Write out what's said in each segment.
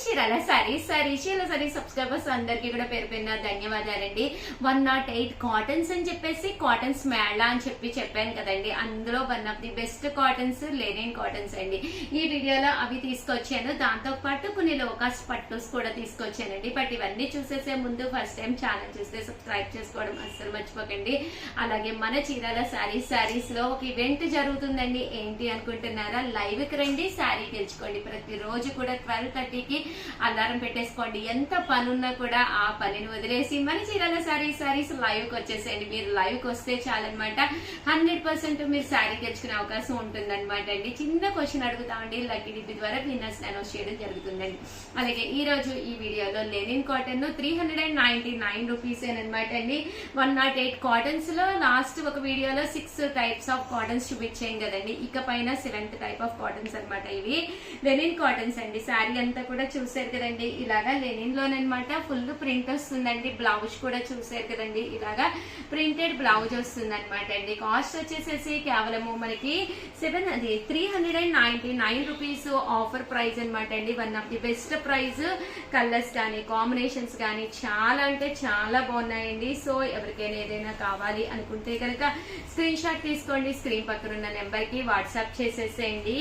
Chirala sorry subscribers అందరికీ కూడా పేరు పేరున ధన్యవాదాలండి. 108 కాటన్స్ అని చెప్పేసి కాటన్స్ మేళా అని చెప్పాను కదండి. అందులో one of the best cottons Lenin cottons అండి. ఈ వీడియోలో అవి తీసుకొచ్చాను. దాంతో పాటు కొన్ని లోకస్ పట్టుస్ కూడా తీసుకొచ్చానండి. బట్ ఇవన్నీ చూసేసే ముందు ఫస్ట్ టైం ఛానల్ చూస్తే సబ్స్క్రైబ్ చేసుకోవడం అస్సలు మర్చిపోకండి. అలాగే మన చీరాల సారీస్ లో ఒక ఈవెంట్ జరుగుతుందండి. ఏంటి అనుకుంటున్నారా? లైవ్ కి రండి, శారీ గెలుచుకోండి. ప్రతిరోజు కూడా 12:30కి అలారం పెట్టేసుకోండి. ఎంత పని ఉన్నా కూడా ఆ పనిని వదిలేసి మన చీరాల సారీస్ లైవ్ కి వచ్చేసేయండి. మీరు లైవ్ కి వస్తే చాలన్నమాట. 100% మీరు శారీ గెలుచుకునే అవకాశం ఉంటుందన్నమాట అండి. చిన్న క్వశ్చన్ అడుగుతామండి, లక్కీ డిప్ ద్వారా విన్నర్స్ అనౌన్స్ చేయడం జరుగుతుందండి. అలాగే ఈ రోజు ఈ వీడియోలో లెనిన్ కాటన్ 399 రూపీస్ అనమాట అండి. 108 కాటన్స్ లో లాస్ట్ ఒక వీడియోలో 6 టైప్స్ ఆఫ్ కాటన్స్ చూపించాం కదండి. ఇక పైన 7th టైప్ ఆఫ్ కాటన్స్ అనమాట. ఇవి లెనిన్ కాటన్స్ అండి. శారీ అంతా కూడా చూసారు కదండి. ఇలాగా లెనిన్ లోనమాట ఫుల్ ప్రింట్ వస్తుందండి. బ్లౌజ్ కూడా చూసారు కదండి. ఇలాగా ప్రింటెడ్ బ్లౌజ్ వస్తుంది అనమాట అండి. కాస్ట్ వచ్చేసేసి కేవలము మనకి 399 రూపీస్ ఆఫర్ ప్రైస్ అనమాట అండి. One of the best price. Colours కానీ కాంబినేషన్స్ కానీ చాలా అంటే చాలా బాగున్నాయండి. సో ఎవరికైనా ఏదైనా కావాలి అనుకుంటే కనుక స్క్రీన్ షాట్ తీసుకోండి. స్క్రీన్ పక్కన ఉన్న నెంబర్ కి వాట్సాప్ చేసేసేయండి.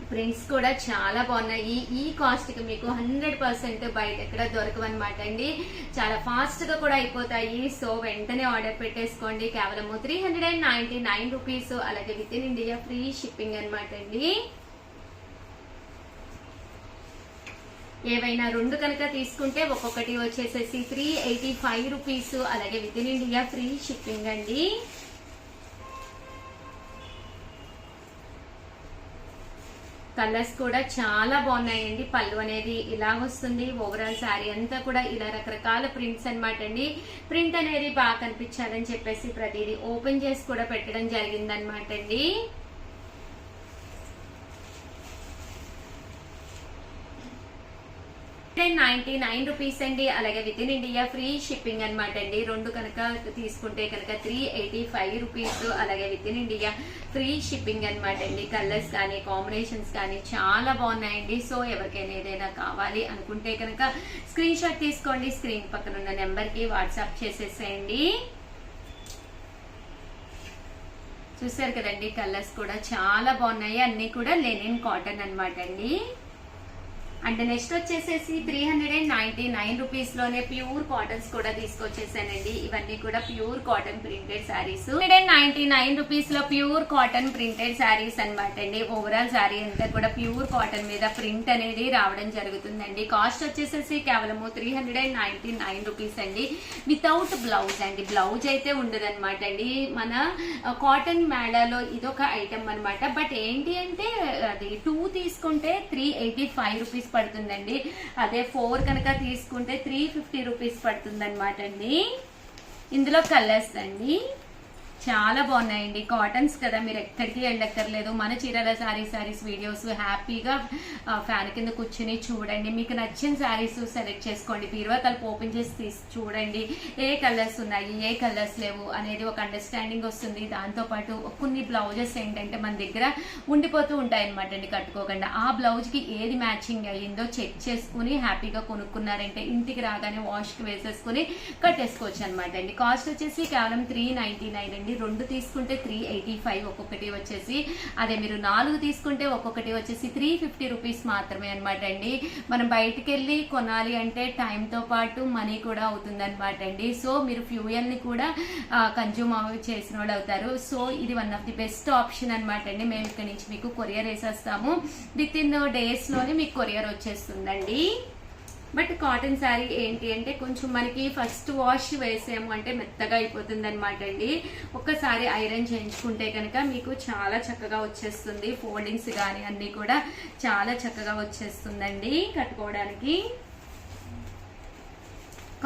ప్రింట్స్ కూడా చాలా బాగున్నాయి. ఈ కాస్ట్ కి మీకు 100% బయట ఎక్కడ దొరకవన్నమాట అండి. చాలా ఫాస్ట్ గా కూడా అయిపోతాయి. సో వెంటనే ఆర్డర్ పెట్టేసుకోండి. కేవలం 399 రూపీస్. అలాగే with in India free shipping అనమాట అండి. ఏవైనా రెండు కనుక తీసుకుంటే ఒక్కొక్కటి వచ్చేసేసి 385 రూపీస్. అలాగే with in India free shipping అండి. కలర్స్ కూడా చాలా బాగున్నాయండి. పళ్ళు అనేది ఇలా వస్తుంది. ఓవరాల్ శారీ అంతా కూడా ఇలా రకరకాల ప్రింట్స్ అనమాట అండి. ప్రింట్ అనేది బాగా కనిపించాలని చెప్పేసి ప్రతిదీ ఓపెన్ చేసి కూడా పెట్టడం జరిగిందనమాట అండి. రూపీస్ అండి. అలాగే with in India free shipping అనమాట అండి. రెండు కనుక తీసుకుంటే కనుక 385 రూపీస్. అలాగే with in India free shipping అనమాట అండి. కలర్స్ కానీ కాంబినేషన్స్ కానీ చాలా బాగున్నాయండి. సో ఎవరికైనా ఏదైనా కావాలి అనుకుంటే కనుక స్క్రీన్ షాట్ తీసుకోండి. స్క్రీన్ పక్కన ఉన్న నెంబర్ కి వాట్సాప్ చేసేసేయండి. చూసారు కదండి, కలర్స్ కూడా చాలా బాగున్నాయి. అన్ని కూడా లెనిన్ కాటన్ అనమాట అండి. అండ్ నెక్స్ట్ వచ్చేసేసి 399 రూపీస్ లోనే ప్యూర్ కాటన్స్ కూడా తీసుకొచ్చేసానండి. ఇవన్నీ కూడా pure cotton printed saris. 399 rupees లో ప్యూర్ కాటన్ ప్రింటెడ్ శారీస్ అనమాట అండి. ఓవరాల్ శారీ అంతా కూడా ప్యూర్ కాటన్ మీద ప్రింట్ అనేది రావడం జరుగుతుందండి. కాస్ట్ వచ్చేసేసి కేవలము 399 రూపీస్ అండి. వితౌట్ బ్లౌజ్ అండి. బ్లౌజ్ అయితే ఉండదు అనమాట అండి. మన కాటన్ మేళాలో ఇదొక ఐటమ్ అనమాట. బట్ ఏంటి అంటే అది 2 తీసుకుంటే 385 రూపీస్ పడుతుందండి. అదే 4 కనుక తీసుకుంటే 350 రూపీస్ పడుతుంది అనమాట అండి. ఇందులో కలర్స్ అండి చాలా బాగున్నాయండి. కాటన్స్ కదా, మీరు ఎక్కడికి వెళ్ళక్కర్లేదు. మన చీరాల సారీస్ వీడియోస్ హ్యాపీగా ఫ్యాన్ కింద కూర్చుని చూడండి. మీకు నచ్చిన శారీస్ సెలెక్ట్ చేసుకోండి. బీరువా తలుపు ఓపెన్ చేసి చూడండి. ఏ కలర్స్ ఉన్నాయి, ఏ కలర్స్ లేవు అనేది ఒక అండర్స్టాండింగ్ వస్తుంది. దాంతో పాటు కొన్ని బ్లౌజెస్ ఏంటంటే మన దగ్గర ఉండిపోతూ ఉంటాయి అనమాట అండి కట్టుకోకుండా. ఆ బ్లౌజ్ కి ఏది మ్యాచింగ్ అయ్యిందో చెక్ చేసుకుని హ్యాపీగా కొనుక్కున్నారంటే ఇంటికి రాగానే వాష్ కి వేసేసుకుని కట్టేసుకోవచ్చు అనమాట అండి. కాస్ట్ వచ్చేసి కేవలం 399 అండి. 2 తీసుకుంటే 385 ఒక్కొక్కటి వచ్చేసి. అదే మీరు 4 తీసుకుంటే ఒక్కొక్కటి వచ్చేసి 350 రూపీస్ మాత్రమే అనమాట అండి. మనం బయటకు వెళ్ళి కొనాలి అంటే టైంతో పాటు మనీ కూడా అవుతుంది అనమాట అండి. సో మీరు ఫ్యూయల్ ని కూడా కన్జ్యూమ్ చేసిన వాళ్ళు అవుతారు. సో ఇది one of the best option అనమాట అండి. మేము ఇక్కడ నుంచి మీకు కొరియర్ వేసేస్తాము. విత్ ఇన్ డేస్ లోనే మీకు కొరియర్ వచ్చేస్తుందండి. బట్ కాటన్ శారీ ఏంటి అంటే కొంచెం మనకి ఫస్ట్ వాష్ వేసాము అంటే మెత్తగా అయిపోతుంది అనమాట అండి. ఒక్కసారి ఐరన్ చేయించుకుంటే కనుక మీకు చాలా చక్కగా వచ్చేస్తుంది. ఫోల్డింగ్స్ కానీ అన్ని కూడా చాలా చక్కగా వచ్చేస్తుందండి కట్టుకోవడానికి.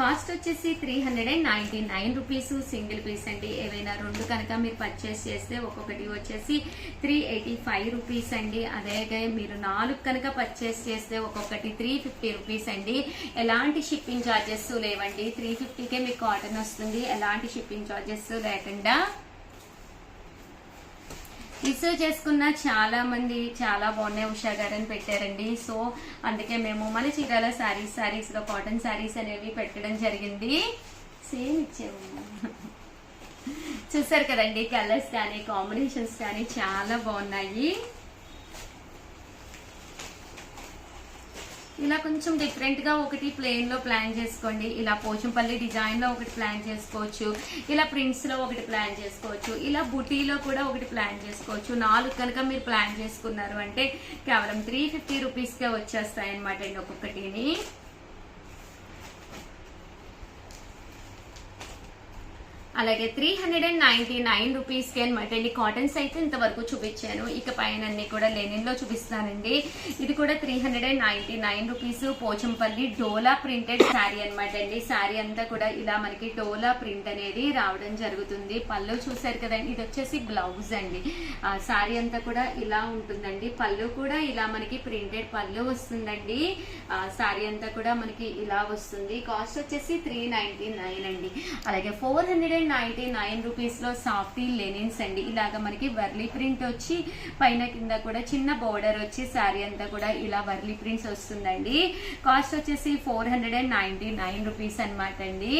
కాస్ట్ వచ్చేసి 399 రూపీస్. సింగిల్ పీస్ అండి. ఏవైనా రెండు కనుక మీరు పర్చేస్ చేస్తే ఒక్కొక్కటి వచ్చేసి 385 రూపీస్ అండి. అదే మీరు 4 కనుక పర్చేస్ చేస్తే ఒక్కొక్కటి 350 రూపీస్ అండి. ఎలాంటి షిప్పింగ్ ఛార్జెస్ లేవండి. 350కే మీకు కాటన్ వస్తుంది. ఎలాంటి షిప్పింగ్ ఛార్జెస్ లేకుండా రిసీవ్ చేసుకున్న చాలా మంది చాలా బాగున్నాయి ఉషా గారు అని పెట్టారండి. సో అందుకే మేము మన చీరాల శారీస్ లో కాటన్ శారీస్ అనేవి పెట్టడం జరిగింది. సేమ్ ఇచ్చేవాళ్ళం. చూసారు కదండి, కలర్స్ కానీ కాంబినేషన్స్ కానీ చాలా బాగున్నాయి. ఇలా కొంచెం డిఫరెంట్ గా ఒకటి ప్లెయిన్ లో ప్లాన్ చేసుకోండి. ఇలా పోచంపల్లి డిజైన్ లో ఒకటి ప్లాన్ చేసుకోవచ్చు, ఇలా ప్రింట్స్ లో ఒకటి ప్లాన్ చేసుకోవచ్చు, ఇలా బుటీలో కూడా ఒకటి ప్లాన్ చేసుకోవచ్చు. 4 కనుక మీరు ప్లాన్ చేసుకున్నారు అంటే కేవలం 350 రూపీస్ కే వచ్చేస్తాయి అనమాట అండి ఒక్కొక్కటిని. అలాగే 399 రూపీస్ కి అనమాట అండి. కాటన్స్ అయితే ఇంతవరకు చూపించాను, ఇక పైన అన్ని కూడా లెనిన్ లో చూపిస్తానండి. ఇది కూడా 399 రూపీస్. పోచంపల్లి డోలా ప్రింటెడ్ శారీ అనమాట అండి. శారీ అంతా కూడా ఇలా మనకి డోలా ప్రింట్ అనేది రావడం జరుగుతుంది. పళ్ళు చూసారు కదండి, ఇది వచ్చేసి బ్లౌజ్ అండి. శారీ అంతా కూడా ఇలా ఉంటుందండి. పళ్ళు కూడా ఇలా మనకి ప్రింటెడ్ పళ్ళు వస్తుందండి. శారీ అంతా కూడా మనకి ఇలా వస్తుంది. కాస్ట్ వచ్చేసి 399 అండి. అలాగే 499 రూపీస్ లో సాఫ్టీ లెనిన్స్ అండి. ఇలాగ మనకి వర్లీ ప్రింట్ వచ్చి పైన కింద కూడా చిన్న బోర్డర్ వచ్చి శారీ అంతా కూడా ఇలా వర్లీ ప్రింట్స్ వస్తుందండి. కాస్ట్ వచ్చేసి 499 రూపీస్ అనమాట అండి.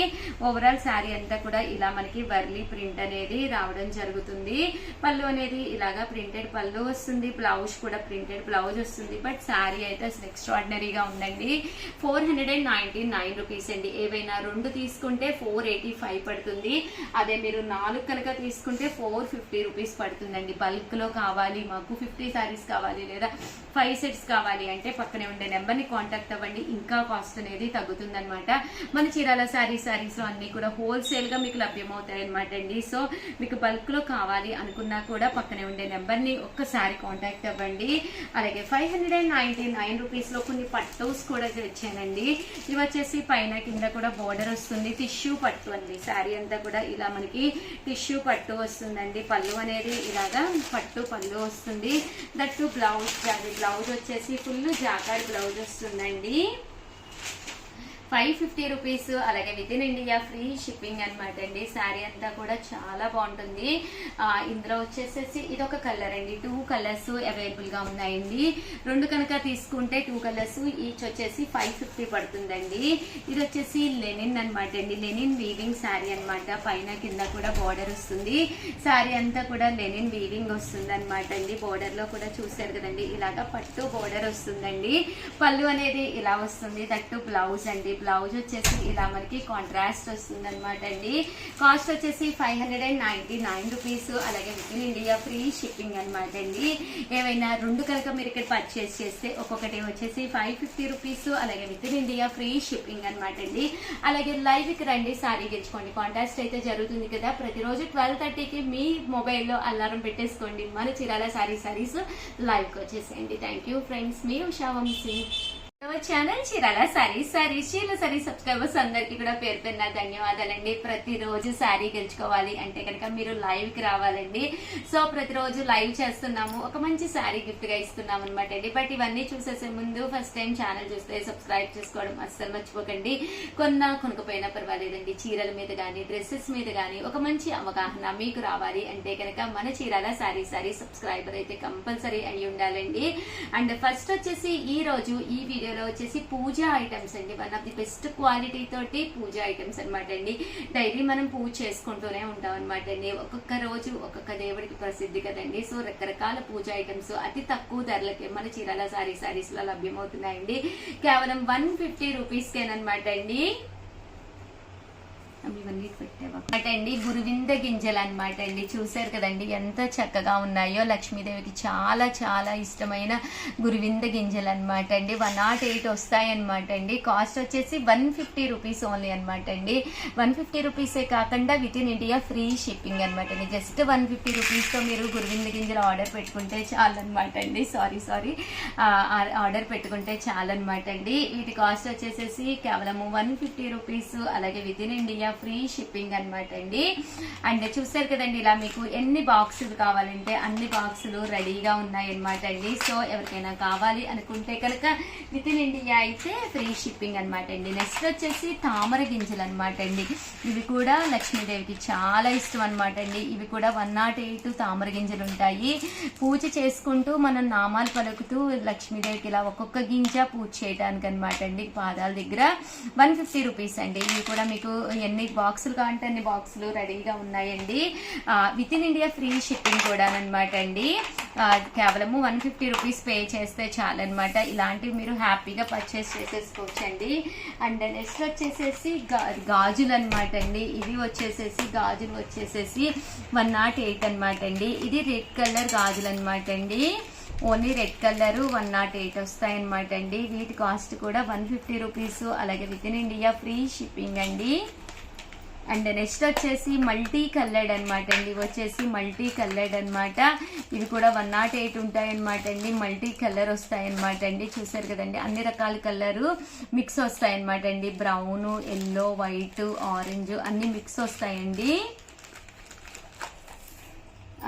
ఓవరాల్ శారీ అంతా కూడా ఇలా మనకి వర్లీ ప్రింట్ అనేది రావడం జరుగుతుంది. పళ్ళు అనేది ఇలాగా ప్రింటెడ్ పళ్ళు వస్తుంది, బ్లౌజ్ కూడా ప్రింటెడ్ బ్లౌజ్ వస్తుంది. బట్ శారీ అయితే అసలు ఎక్స్ట్రాడినరీగా ఉందండి. 499 రూపీస్ అండి. ఏవైనా 2 తీసుకుంటే 485 పడుతుంది. అదే మీరు 4 కనుక తీసుకుంటే 450 రూపీస్ పడుతుందండి. బల్క్ లో కావాలి మాకు 50 సారీస్ కావాలి లేదా 5 సెట్స్ కావాలి అంటే పక్కనే ఉండే నెంబర్ ని కాంటాక్ట్ అవ్వండి, ఇంకా కాస్ట్ అనేది తగ్గుతుంది అనమాట. మన చీరాల శారీస్ లో అన్ని కూడా హోల్సేల్ గా మీకు లభ్యమవుతాయి అనమాట అండి. సో మీకు బల్క్ లో కావాలి అనుకున్నా కూడా పక్కనే ఉండే నెంబర్ ని ఒక్కసారి కాంటాక్ట్ అవ్వండి. అలాగే 599 రూపీస్ లో కొన్ని పట్టోస్ కూడా తెచ్చానండి. ఇవి వచ్చేసి పైన కింద కూడా బోర్డర్ వస్తుంది, టిష్యూ పట్టు అండి. శారీ అంతా కూడా ఇలా మనకి టిష్యూ పట్టు వస్తుందండి. పళ్ళు అనేది ఇలాగా పట్టు పళ్ళు వస్తుంది. దట్టు బ్లౌజ్ వచ్చేసి ఫుల్ జాకార్డ్ బ్లౌజ్ వస్తుందండి. 550 రూపీస్. అలాగే with in India free shipping అనమాట అండి. శారీ అంతా కూడా చాలా బాగుంటుంది. ఇందులో వచ్చేసేసి ఇది ఒక కలర్ అండి. 2 కలర్స్ అవైలబుల్ గా ఉన్నాయండి. 2 కనుక తీసుకుంటే 2 కలర్స్ ఈచ్ వచ్చేసి 550 పడుతుందండి. ఇది వచ్చేసి లెనిన్ అనమాట అండి. లెనిన్ వీవింగ్ శారీ అనమాట. పైన కింద కూడా బోర్డర్ వస్తుంది. శారీ అంతా కూడా లెనిన్ వీవింగ్ వస్తుంది అనమాట అండి. బోర్డర్ లో కూడా చూసారు కదండి, ఇలాగా పట్టు బోర్డర్ వస్తుందండి. పళ్ళు అనేది ఇలా వస్తుంది. దట్టు బ్లౌజ్ అండి. బ్లౌజ్ వచ్చేసి ఇలా మనకి కాంట్రాస్ట్ వస్తుంది అనమాట అండి. కాస్ట్ వచ్చేసి 599 రూపీస్. అలాగే with in India free shipping అనమాట అండి. ఏవైనా 2 కనుక మీరు ఇక్కడ పర్చేస్ చేస్తే ఒక్కొక్కటి వచ్చేసి 550 రూపీస్. అలాగే with in India free shipping అనమాట అండి. అలాగే లైవ్ కి రండి, సారీ గెలుచుకోండి. కాంటాస్ట్ అయితే జరుగుతుంది కదా, ప్రతిరోజు 12:30కి మీ మొబైల్లో అలారం పెట్టేసుకోండి. మన చీరాల శారీస్ లైవ్ కి వచ్చేసేయండి. థ్యాంక్ యూ ఫ్రెండ్స్, మీ ఉషా వంశీ. ఛానల్ చీరాల చీరాల శారీ సబ్స్క్రైబర్స్ అందరికి కూడా పేరు పేరున ధన్యవాదాలండి. ప్రతిరోజు శారీ గెలుచుకోవాలి అంటే కనుక మీరు లైవ్ కి రావాలండి. సో ప్రతిరోజు లైవ్ చేస్తున్నాము, ఒక మంచి శారీ గిఫ్ట్ గా ఇస్తున్నాం అనమాట అండి. బట్ ఇవన్నీ చూసేసే ముందు ఫస్ట్ టైం ఛానల్ చూస్తే సబ్స్క్రైబ్ చేసుకోవడం అస్సలు మర్చిపోకండి. కొనకపోయినా పర్వాలేదండి, చీరల మీద గానీ డ్రెస్సెస్ మీద గానీ ఒక మంచి అవగాహన మీకు రావాలి అంటే కనుక మన చీరాల శారీ సబ్స్క్రైబర్ అయితే కంపల్సరీ అయి ఉండాలండి. అండ్ ఫస్ట్ వచ్చేసి ఈ రోజు ఈ వీడియో వచ్చేసి పూజ ఐటమ్స్ అండి. One of the best quality తోటి పూజ ఐటమ్స్ అనమాట అండి. డైలీ మనం పూజ చేసుకుంటూనే ఉంటాం అనమాట అండి. ఒక్కొక్క రోజు ఒక్కొక్క దేవుడికి ప్రసిద్ధి కదండి. సో రకరకాల పూజ ఐటమ్స్ అతి తక్కువ ధరలకే మన చీరాల శారీస్ లో లభ్యమవుతున్నాయండి. కేవలం 150 రూపీస్ కేనమాట అండి. ఇవన్నీ పెట్టావండి. గురువింద గింజలు అనమాట అండి. చూసారు కదండి ఎంత చక్కగా ఉన్నాయో. లక్ష్మీదేవికి చాలా చాలా ఇష్టమైన గురువింద గింజలు అనమాట అండి. 108 వస్తాయి అనమాట అండి. కాస్ట్ వచ్చేసి 150 రూపీస్ ఓన్లీ అనమాట అండి. 150 రూపీసే కాకుండా with in India free shipping అనమాట అండి. జస్ట్ 150 రూపీస్ తో మీరు గురువింద గింజలు ఆర్డర్ పెట్టుకుంటే చాలన్నమాట అండి. సారీ ఆర్డర్ పెట్టుకుంటే చాలన్నమాట అండి. వీటి కాస్ట్ వచ్చేసేసి కేవలం 150 రూపీస్. అలాగే with in India India free shipping అనమాట అండి. అండ్ చూసారు కదండి, ఇలా మీకు ఎన్ని బాక్సులు కావాలంటే అన్ని బాక్సులు రెడీగా ఉన్నాయి అనమాట అండి. సో ఎవరికైనా కావాలి అనుకుంటే కనుక విత్ ఇన్ ఇండియా అయితే ఫ్రీ షిప్పింగ్ అనమాట అండి. నెక్స్ట్ వచ్చేసి తామర గింజలు అనమాట అండి. ఇవి కూడా లక్ష్మీదేవికి చాలా ఇష్టం అనమాట అండి. ఇవి కూడా 108 తామర గింజలు ఉంటాయి. పూజ చేసుకుంటూ మనం నామాలు పలుకుతూ లక్ష్మీదేవికి ఇలా ఒక్కొక్క గింజ పూజ చేయడానికి అనమాట అండి. పాదాల దగ్గర 150 రూపీస్ అండి. ఇవి కూడా మీకు ఎన్ని బాక్సులు కావాలంటే అన్ని బాక్సులు రెడీగా ఉన్నాయండి. With in India free shipping కూడా అనమాట అండి. కేవలము 150 రూపీస్ పే చేస్తే చాలన్నమాట. ఇలాంటివి మీరు హ్యాపీగా పర్చేస్ చేసేసుకోవచ్చండి. అండ్ నెక్స్ట్ వచ్చేసేసి గాజులు అనమాట అండి. ఇవి వచ్చేసేసి గాజులు వచ్చేసేసి 108 అనమాట అండి. ఇది రెడ్ కలర్ గాజులు అనమాట అండి. ఓన్లీ రెడ్ కలర్ 108 వస్తాయన్నమాట అండి. వీటి కాస్ట్ కూడా 150 రూపీస్. అలాగే with in India free shipping అండి. అండ్ నెక్స్ట్ వచ్చేసి మల్టీ కలర్డ్ అనమాట అండి. ఇవి వచ్చేసి మల్టీ కలర్డ్ అనమాట. ఇవి కూడా 108 ఉంటాయి అనమాట అండి. మల్టీ కలర్ వస్తాయి అనమాట అండి. చూసారు కదండి, అన్ని రకాల కలర్ మిక్స్ వస్తాయి అనమాట అండి. బ్రౌన్, ఎల్లో, వైట్, ఆరెంజ్ అన్ని మిక్స్ వస్తాయండి.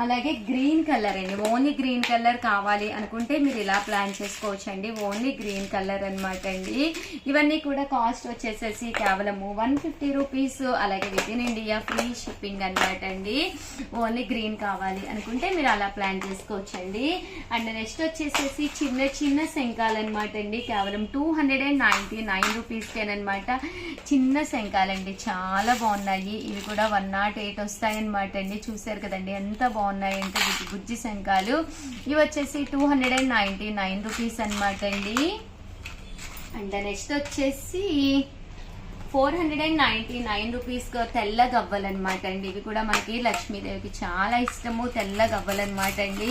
అలాగే గ్రీన్ కలర్ అండి. ఓన్లీ గ్రీన్ కలర్ కావాలి అనుకుంటే మీరు ఇలా ప్లాన్ చేసుకోవచ్చు అండి. ఓన్లీ గ్రీన్ కలర్ అనమాట అండి. ఇవన్నీ కూడా కాస్ట్ వచ్చేసేసి కేవలము 150 రూపీస్. అలాగే with in India free shipping అనమాట అండి. ఓన్లీ గ్రీన్ కావాలి అనుకుంటే మీరు అలా ప్లాన్ చేసుకోవచ్చు అండి. అండ్ నెక్స్ట్ వచ్చేసేసి చిన్న చిన్న శంఖాలు అనమాట అండి. కేవలం 299 రూపీస్కేనమాట. చిన్న శంఖాలండి, చాలా బాగున్నాయి. ఇవి కూడా 108 వస్తాయన్నమాట అండి. చూసారు కదండి ఎంత బాగున్నాయంటే బుజ్జి శంఖాలు. ఇవి వచ్చేసి 299 రూపీస్ అనమాట అండి. అండ్ నెక్స్ట్ వచ్చేసి 499 రూపీస్ తెల్ల గవ్వలు అనమాట అండి. ఇవి కూడా మనకి లక్ష్మీదేవికి చాలా ఇష్టము, తెల్ల గవ్వలు అనమాట అండి.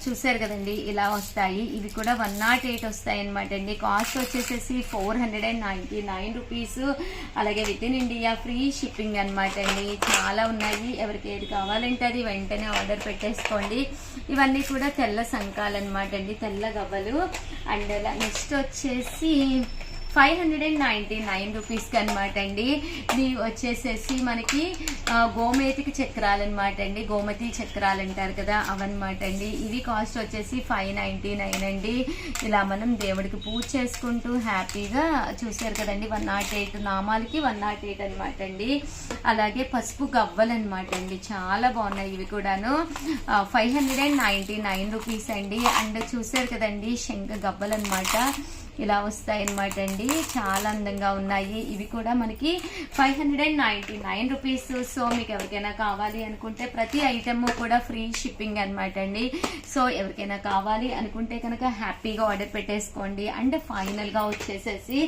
చూసారు కదండి ఇలా వస్తాయి. ఇవి కూడా 108 వస్తాయి అనమాట అండి. కాస్ట్ వచ్చేసేసి 499 రూపీస్. అలాగే with in India free shipping అనమాట అండి. చాలా ఉన్నాయి. ఎవరికి ఏది కావాలంటే అది వెంటనే ఆర్డర్ పెట్టేసుకోండి. ఇవన్నీ కూడా తెల్ల శంఖాలు అనమాట అండి, తెల్ల గవ్వలు. అండ్ నెక్స్ట్ వచ్చేసి 599 రూపీస్కి అనమాట అండి. ఇవి వచ్చేసేసి మనకి గోమేతికి చక్రాలు అనమాట అండి. గోమతి చక్రాలు అంటారు కదా, అవన్నమాట అండి. ఇవి కాస్ట్ వచ్చేసి 599 అండి. ఇలా మనం దేవుడికి పూజ చేసుకుంటూ హ్యాపీగా చూసారు కదండి 108 నామాలకి 108 అనమాట అండి. అలాగే పసుపు గవ్వలు అనమాట అండి, చాలా బాగున్నాయి. ఇవి కూడాను 599 రూపీస్ అండి. అండ్ చూసారు కదండి శంఖ గవ్వలు అనమాట, ఇలా వస్తాయి అనమాట అండి. చాలా అందంగా ఉన్నాయి. ఇవి కూడా మనకి 599 రూపీస్. సో మీకు ఎవరికైనా కావాలి అనుకుంటే ప్రతి ఐటమ్ కూడా ఫ్రీ షిప్పింగ్ అనమాట అండి. సో ఎవరికైనా కావాలి అనుకుంటే కనుక హ్యాపీగా ఆర్డర్ పెట్టేసుకోండి. అండ్ ఫైనల్గా వచ్చేసేసి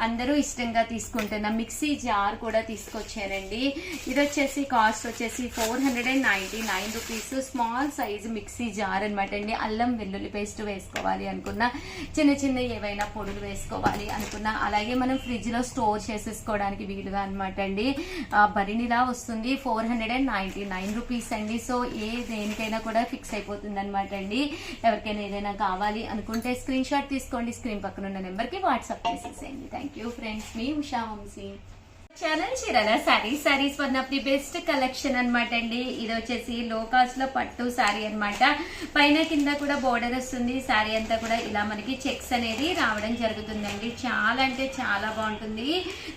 అందరూ ఇష్టంగా తీసుకుంటున్న మిక్సీ జార్ కూడా తీసుకొచ్చారండి. ఇది వచ్చేసి కాస్ట్ వచ్చేసి 499 rupees. Small size mixie jar అనమాట అండి. అల్లం వెల్లుల్లి పేస్ట్ వేసుకోవాలి అనుకున్న, చిన్న చిన్న ఏవైనా పొడులు వేసుకోవాలి అనుకున్నా, అలాగే మనం ఫ్రిడ్జ్ లో స్టోర్ చేసేసుకోవడానికి వీలుగా అనమాట అండి. బరినిలా వస్తుంది. 499 రూపీస్ అండి. సో దేనికైనా కూడా ఫిక్స్ అయిపోతుంది అనమాట అండి. ఎవరికైనా ఏదైనా కావాలి అనుకుంటే స్క్రీన్ షాట్ తీసుకోండి. స్క్రీన్ పక్కన ఉన్న నెంబర్ కి వాట్సాప్ చేసేసేయండి. థ్యాంక్ యూ ఫ్రెండ్స్, మీ Usha Vamsi. Channel Chirala saris one of the best collection అనమాట అండి. ఇది వచ్చేసి లో కాస్ట్ లో పట్టు శారీ అనమాట. పైన కింద కూడా బోర్డర్ వస్తుంది. శారీ అంతా కూడా ఇలా మనకి చెక్స్ అనేది రావడం జరుగుతుందండి. చాలా అంటే చాలా బాగుంటుంది.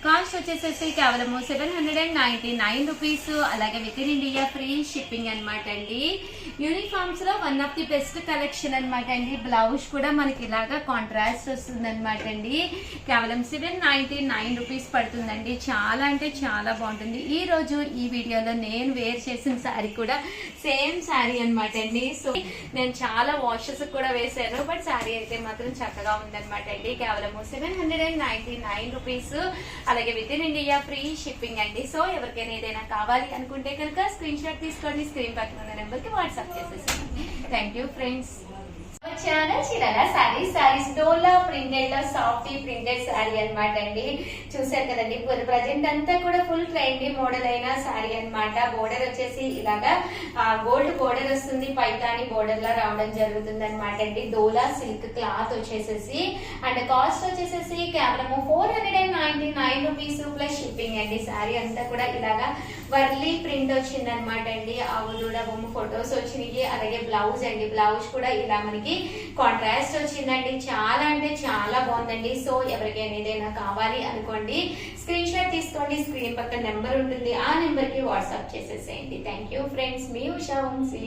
కాస్ట్ వచ్చేసేసి కేవలం 799 రూపీస్. అలాగే with in India free shipping అనమాట అండి. యూనిఫామ్స్ లో one of the best collection అనమాట అండి. బ్లౌజ్ కూడా మనకి ఇలాగా కాంట్రాస్ట్ వస్తుంది అనమాట అండి. కేవలం 799 రూపీస్ పడుతుందండి. చాలా అంటే చాలా బాగుంటుంది. ఈ రోజు ఈ వీడియోలో నేను వేర్ చేసిన శారీ కూడా సేమ్ శారీ అనమాట అండి. సో నేను చాలా వాషెస్ కూడా వేసాను, బట్ శారీ అయితే మాత్రం చక్కగా ఉందన్నమాట అండి. కేవలం 799 రూపీస్. అలాగే with in India free shipping అండి. సో ఎవరికైనా ఏదైనా కావాలి అనుకుంటే కనుక స్క్రీన్ షాట్ తీసుకోండి. స్క్రీన్ పక్కన ఉన్న నెంబర్ కి వాట్సాప్ చేసేసండి. Thank you friends. Chirala sarees Dola printed లో సాఫ్ట్ ప్రింటెడ్ సారీ అనమాట అండి. చూసారు కదండి, ప్రజెంట్ అంతా కూడా ఫుల్ ట్రెండీ మోడల్ అయిన సారీ అన్నమాట. బోర్డర్ వచ్చేసి ఇలాగా గోల్డ్ బోర్డర్ వస్తుంది, పైతాని బోర్డర్ లా రావడం జరుగుతుంది అనమాట అండి. డోలా సిల్క్ క్లాత్ వచ్చేసేసి అండ్ కాస్ట్ వచ్చేసేసి కేవలం 499 రూపీస్ ప్లస్ షిప్పింగ్ అండి. సారీ అంతా కూడా ఇలాగా వర్లీ ప్రింట్ వచ్చింది అనమాట అండి. ఆవు దూడ బొమ్మ ఫొటోస్ వచ్చినాయి. అలాగే బ్లౌజ్ అండి, బ్లౌజ్ కూడా ఇలా మనకి కాంట్రాస్ట్ వచ్చిందండి. చాలా అంటే చాలా బాగుందండి. సో ఎవరికైనా ఏదైనా కావాలి అనుకోండి, స్క్రీన్ షాట్ తీసుకోండి. స్క్రీన్ పక్కన నెంబర్ ఉంటుంది, ఆ నెంబర్ కి వాట్సాప్ చేసేసేయండి. థ్యాంక్ యూ ఫ్రెండ్స్, మీ ఉషా వంశీ.